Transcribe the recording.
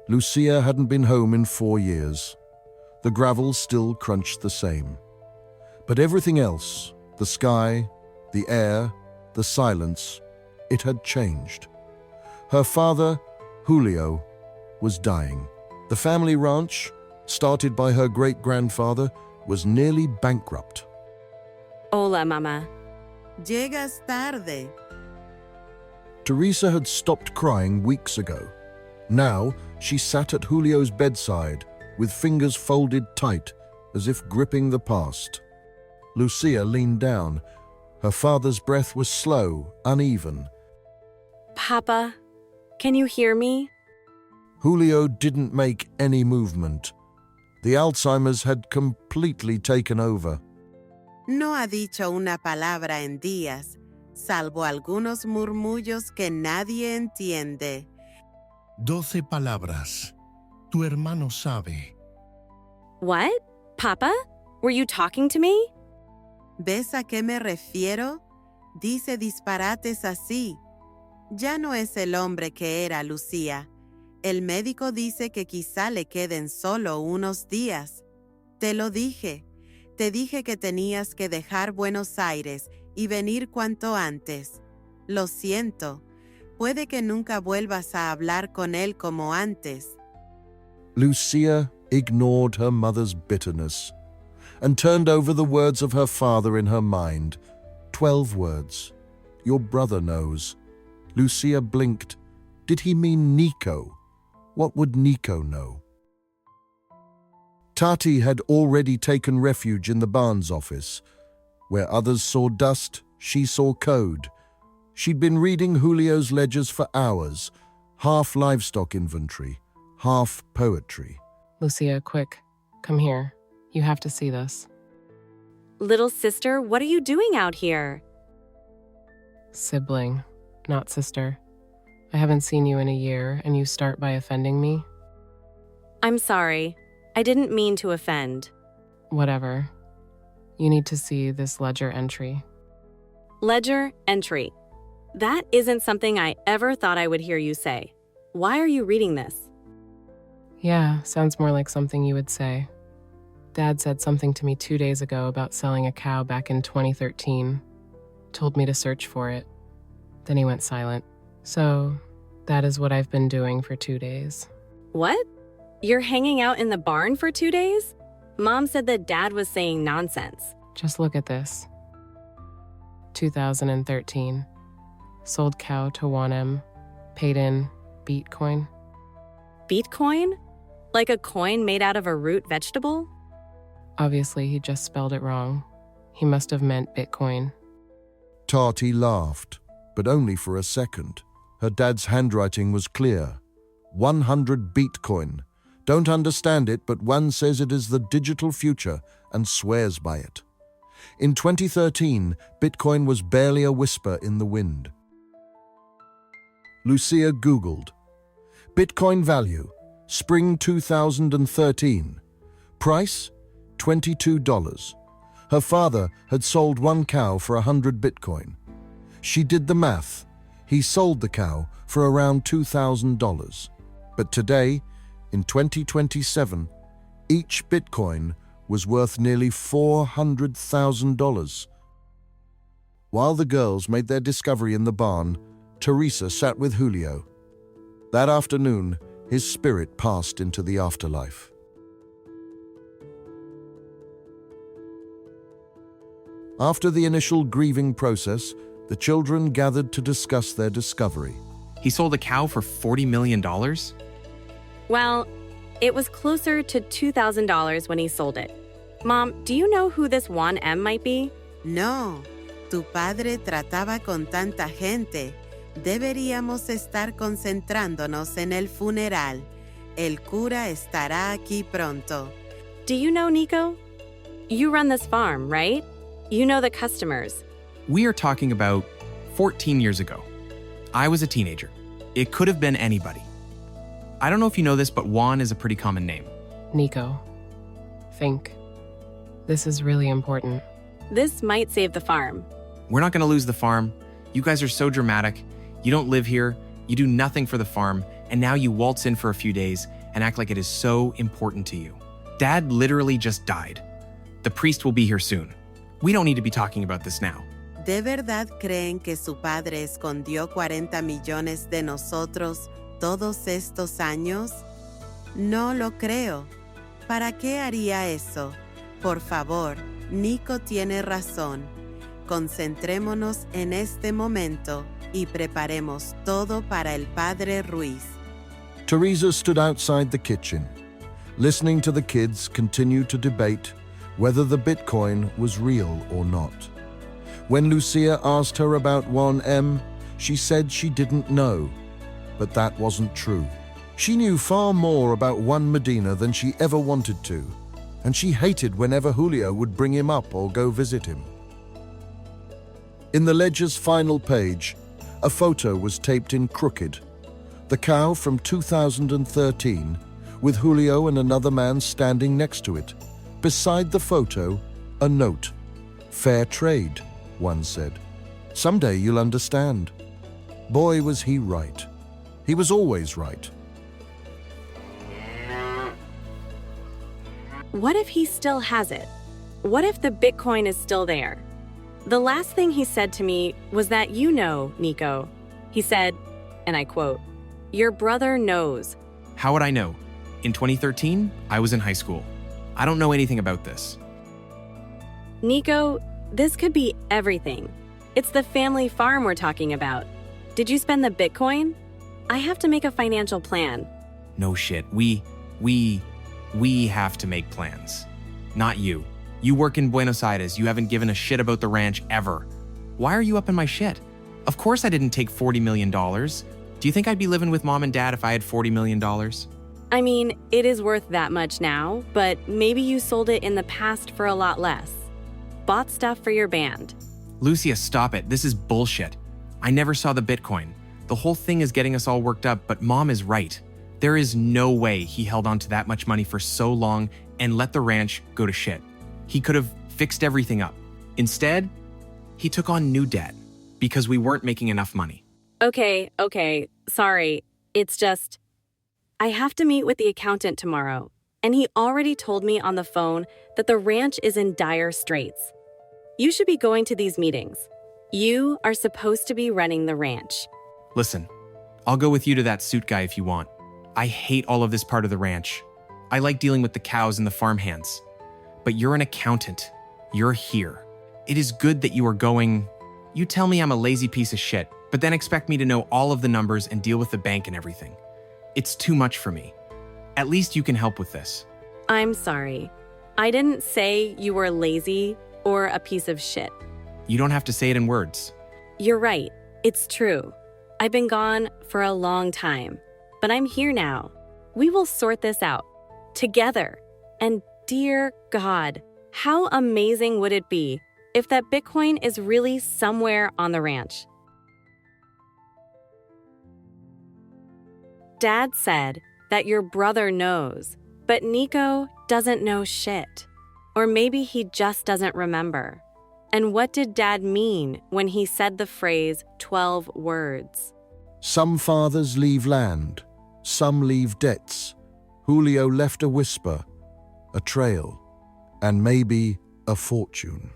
Lucia hadn't been home in 4 years. The gravel still crunched the same. But everything else, the sky, the air, the silence, it had changed. Her father, Julio, was dying. The family ranch, started by her great-grandfather, was nearly bankrupt. Hola, mamá. Llegas tarde. Teresa had stopped crying weeks ago. Now she sat at Julio's bedside with fingers folded tight as if gripping the past. Lucia leaned down. Her father's breath was slow, uneven. Papa, can you hear me? Julio didn't make any movement. The Alzheimer's had completely taken over. No ha dicho una palabra en días, salvo algunos murmullos que nadie entiende. 12 palabras. Tu hermano sabe. What? Papa? Were you talking to me? ¿Ves a qué me refiero? Dice disparates así. Ya no es el hombre que era, Lucía. El médico dice que quizá le queden solo unos días. Te lo dije. Te dije que tenías que dejar Buenos Aires y venir cuanto antes. Lo siento. Puede que nunca vuelvas a hablar con él como antes. Lucia ignored her mother's bitterness and turned over the words of her father in her mind. 12 words. Your brother knows. Lucia blinked. Did he mean Nico? What would Nico know? Tati had already taken refuge in the Barnes office. Where others saw dust, she saw code. She'd been reading Julio's ledgers for hours, half livestock inventory, half poetry. Lucia, quick. Come here. You have to see this. Little sister, what are you doing out here? Sibling, not sister. I haven't seen you in a year, and you start by offending me? I'm sorry. I didn't mean to offend. Whatever. You need to see this ledger entry. Ledger entry. That isn't something I ever thought I would hear you say. Why are you reading this? Yeah, sounds more like something you would say. Dad said something to me 2 days ago about selling a cow back in 2013. Told me to search for it. Then he went silent. So, that is what I've been doing for 2 days. What? You're hanging out in the barn for 2 days? Mom said that Dad was saying nonsense. Just look at this. 2013. Sold cow to 1M. Paid in Bitcoin. Bitcoin? Like a coin made out of a root vegetable? Obviously, he just spelled it wrong. He must have meant Bitcoin. Tati laughed, but only for a second. Her dad's handwriting was clear. 100 Bitcoin. Don't understand it, but one says it is the digital future and swears by it. In 2013, Bitcoin was barely a whisper in the wind. Lucia Googled. Bitcoin value, spring 2013. Price, $22. Her father had sold 1 cow for 100 Bitcoin. She did the math. He sold the cow for around $2,000. But today, in 2027, each Bitcoin was worth nearly $400,000. While the girls made their discovery in the barn, Teresa sat with Julio. That afternoon, his spirit passed into the afterlife. After the initial grieving process, the children gathered to discuss their discovery. He sold a cow for $40 million? Well, it was closer to $2,000 when he sold it. Mom, do you know who this 1M might be? No, tu padre trataba con tanta gente. Deberíamos estar concentrándonos en el funeral. El cura estará aquí pronto. Do you know Nico? You run this farm, right? You know the customers. We are talking about 14 years ago. I was a teenager. It could have been anybody. I don't know if you know this, but Juan is a pretty common name. Nico. Think. This is really important. This might save the farm. We're not going to lose the farm. You guys are so dramatic. You don't live here. You do nothing for the farm. and now you waltz in for a few days and act like it is so important to you. Dad literally just died. The priest will be here soon. We don't need to be talking about this now. ¿De verdad creen que su padre escondió 40 millones de nosotros todos estos años? No lo creo. ¿Para qué haría eso? Por favor, Nico tiene razón. Concentrémonos en este momento y preparemos todo para el Padre Ruiz. Teresa stood outside the kitchen, listening to the kids continue to debate whether the Bitcoin was real or not. When Lucia asked her about 1M, she said she didn't know, but that wasn't true. She knew far more about Juan Medina than she ever wanted to, and she hated whenever Julio would bring him up or go visit him. In the ledger's final page, a photo was taped in crooked. The cow from 2013, with Julio and another man standing next to it. Beside the photo, a note. Fair trade, one said. Someday you'll understand. Boy, was he right. He was always right. What if he still has it? What if the Bitcoin is still there? The last thing he said to me was that you know, Nico. He said, and I quote, "Your brother knows." How would I know? In 2013, I was in high school. I don't know anything about this. Nico, this could be everything. It's the family farm we're talking about. Did you spend the Bitcoin? I have to make a financial plan. No shit. We have to make plans. Not you. You work in Buenos Aires. You haven't given a shit about the ranch ever. Why are you up in my shit? Of course I didn't take $40 million. Do you think I'd be living with mom and dad if I had $40 million? I mean, it is worth that much now, but maybe you sold it in the past for a lot less. Bought stuff for your band. Lucia, stop it. This is bullshit. I never saw the Bitcoin. The whole thing is getting us all worked up, but mom is right. There is no way he held on to that much money for so long and let the ranch go to shit. He could have fixed everything up. Instead, he took on new debt because we weren't making enough money. Okay, sorry. It's just, I have to meet with the accountant tomorrow, and he already told me on the phone that the ranch is in dire straits. You should be going to these meetings. You are supposed to be running the ranch. Listen, I'll go with you to that suit guy if you want. I hate all of this part of the ranch. I like dealing with the cows and the farmhands. But you're an accountant. You're here. It is good that you are going. You tell me I'm a lazy piece of shit, but then expect me to know all of the numbers and deal with the bank and everything. It's too much for me. At least you can help with this. I'm sorry. I didn't say you were lazy or a piece of shit. You don't have to say it in words. You're right. It's true. I've been gone for a long time, but I'm here now. We will sort this out together. And dear God, how amazing would it be if that Bitcoin is really somewhere on the ranch? Dad said that your brother knows, but Nico doesn't know shit. Or maybe he just doesn't remember. And what did Dad mean when he said the phrase 12 words? Some fathers leave land, some leave debts. Julio left a whisper, a trail, and maybe a fortune.